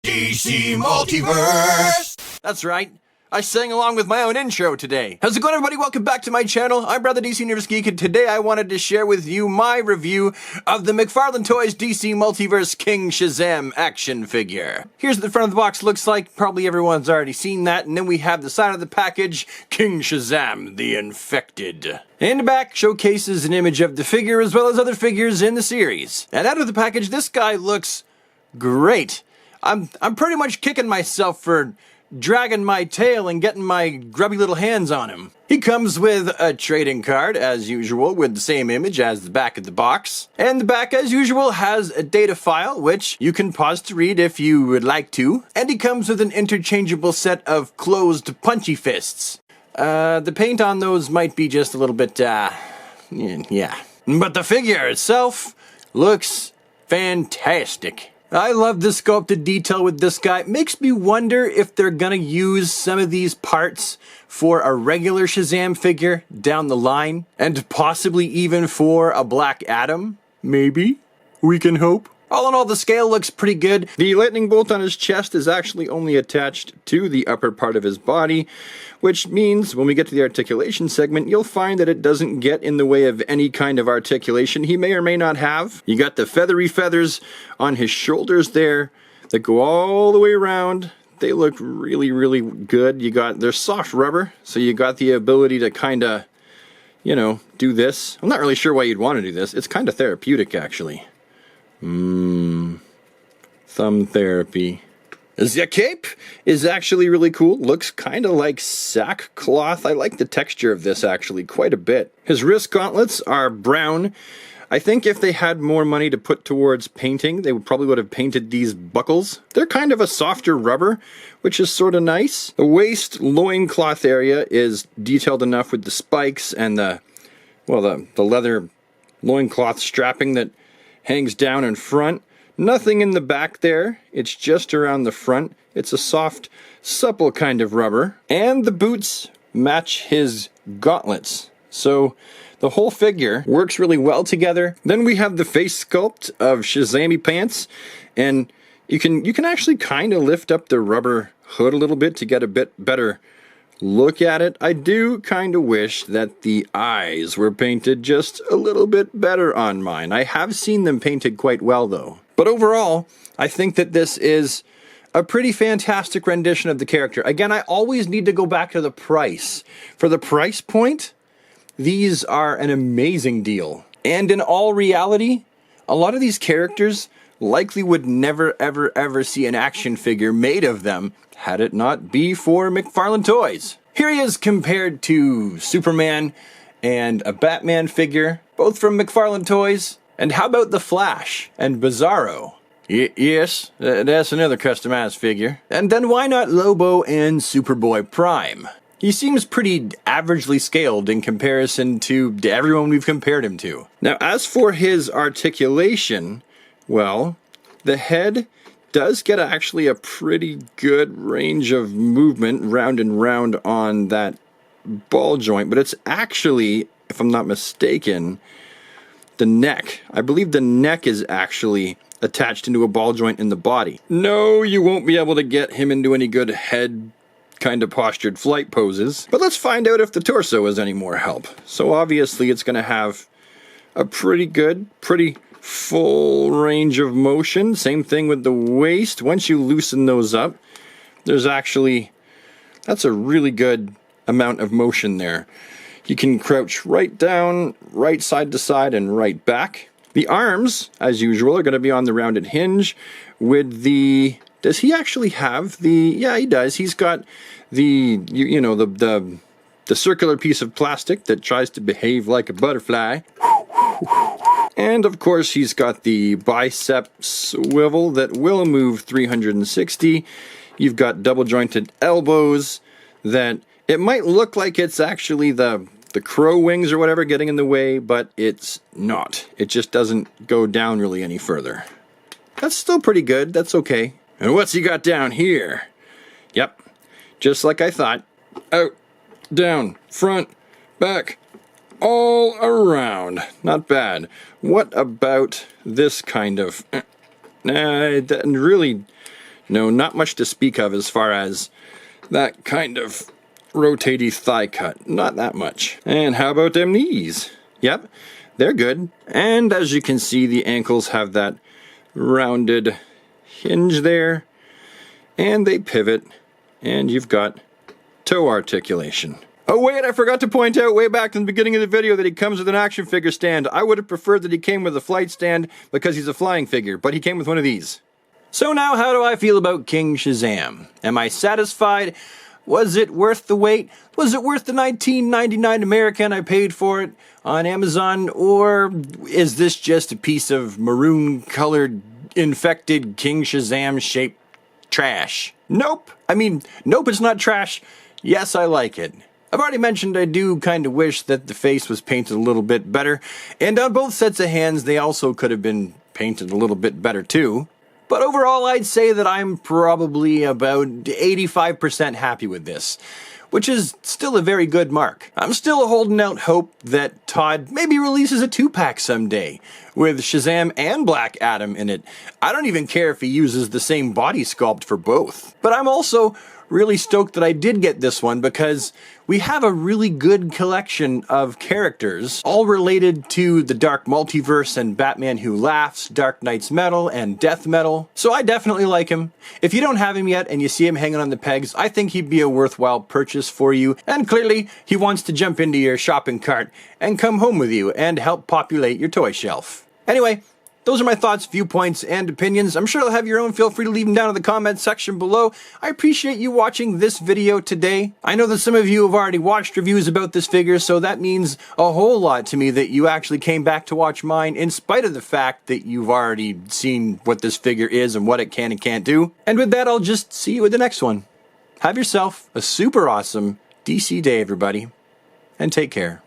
DC Multiverse! That's right. I sang along with my own intro today. How's it going, everybody? Welcome back to my channel. I'm Brother DCUGeek, and today I wanted to share with you my review of the McFarlane Toys DC Multiverse King Shazam action figure. Here's what the front of the box looks like. Probably everyone's already seen that. And then we have the side of the package, King Shazam, the Infected. And the back showcases an image of the figure as well as other figures in the series. And out of the package, this guy looks great. I'm pretty much kicking myself for dragging my tail and getting my grubby little hands on him. He comes with a trading card, as usual, with the same image as the back of the box. And the back, as usual, has a data file, which you can pause to read if you would like to. And he comes with an interchangeable set of closed punchy fists. The paint on those might be just a little bit, yeah. But the figure itself looks fantastic. I love the sculpted detail with this guy. It makes me wonder if they're gonna use some of these parts for a regular Shazam figure down the line, and possibly even for a Black Adam. Maybe. We can hope. All in all, the scale looks pretty good. The lightning bolt on his chest is actually only attached to the upper part of his body, which means when we get to the articulation segment, you'll find that it doesn't get in the way of any kind of articulation he may or may not have. You got the feathery feathers on his shoulders there that go all the way around. They look really, really good. They're soft rubber, so you got the ability to kind of, do this. I'm not really sure why you'd want to do this. It's kind of therapeutic, actually. Thumb therapy. The cape is actually really cool. Looks kind of like sackcloth. I like the texture of this actually quite a bit. His wrist gauntlets are brown. I think if they had more money to put towards painting, they probably would have painted these buckles. They're kind of a softer rubber, which is sort of nice. The waist loincloth area is detailed enough with the spikes and the leather loincloth strapping that hangs down in front. Nothing in the back there. It's just around the front. It's a soft, supple kind of rubber. And the boots match his gauntlets. So the whole figure works really well together. Then we have the face sculpt of Shazam pants. And you can actually kind of lift up the rubber hood a little bit to get a bit better look at it. I do kind of wish that the eyes were painted just a little bit better on mine. I have seen them painted quite well though. But overall, I think that this is a pretty fantastic rendition of the character. Again, I always need to go back to the price. For the price point, these are an amazing deal. And in all reality, a lot of these characters likely would never ever see an action figure made of them had it not be for McFarlane Toys. Here he is compared to Superman and a Batman figure, both from McFarlane Toys. And how about the Flash and Bizarro? Yes, that's another customized figure. And then why not Lobo and Superboy Prime? He seems pretty averagely scaled in comparison to everyone we've compared him to. Now, as for his articulation, well, the head does get actually a pretty good range of movement round and round on that ball joint, but it's actually, if I'm not mistaken, the neck. I believe the neck is actually attached into a ball joint in the body. No, you won't be able to get him into any good head kind of postured flight poses, but let's find out if the torso is any more help. So obviously it's going to have a pretty full range of motion. Same thing with the waist. Once you loosen those up, that's a really good amount of motion there. You can crouch right down, right side to side, and right back. The arms, as usual, are going to be on the rounded hinge with the... Does he actually have the... Yeah, he does. He's got the, the circular piece of plastic that tries to behave like a butterfly. And of course he's got the bicep swivel that will move 360. You've got double jointed elbows that it might look like it's actually the crow wings or whatever getting in the way, but it's not. It just doesn't go down really any further. That's still pretty good. That's okay. And what's he got down here? Yep, just like I thought. Out, down, front, back, all around. Not bad. What about this kind of... it really No, not much to speak of as far as that kind of rotatey thigh cut. Not that much. And how about them knees? Yep, they're good. And as you can see, the ankles have that rounded hinge there. And they pivot. And you've got toe articulation. Oh wait, I forgot to point out way back in the beginning of the video that he comes with an action figure stand. I would have preferred that he came with a flight stand because he's a flying figure, but he came with one of these. So now how do I feel about King Shazam? Am I satisfied? Was it worth the wait? Was it worth the $19.99 American I paid for it on Amazon? Or is this just a piece of maroon-colored, infected King Shazam-shaped trash? Nope. I mean, nope, it's not trash. Yes, I like it. I've already mentioned I do kind of wish that the face was painted a little bit better, and on both sets of hands they also could have been painted a little bit better too. But overall I'd say that I'm probably about 85% happy with this, which is still a very good mark. I'm still holding out hope that Todd maybe releases a 2-pack someday, with Shazam and Black Adam in it. I don't even care if he uses the same body sculpt for both. But I'm also really stoked that I did get this one because we have a really good collection of characters, all related to the Dark Multiverse and Batman Who Laughs, Dark Knight's Metal, and Death Metal. So I definitely like him. If you don't have him yet and you see him hanging on the pegs, I think he'd be a worthwhile purchase for you. And clearly, he wants to jump into your shopping cart and come home with you and help populate your toy shelf. Anyway, those are my thoughts, viewpoints, and opinions. I'm sure you'll have your own. Feel free to leave them down in the comments section below. I appreciate you watching this video today. I know that some of you have already watched reviews about this figure, so that means a whole lot to me that you actually came back to watch mine, in spite of the fact that you've already seen what this figure is and what it can and can't do. And with that, I'll just see you in the next one. Have yourself a super awesome DC day, everybody, and take care.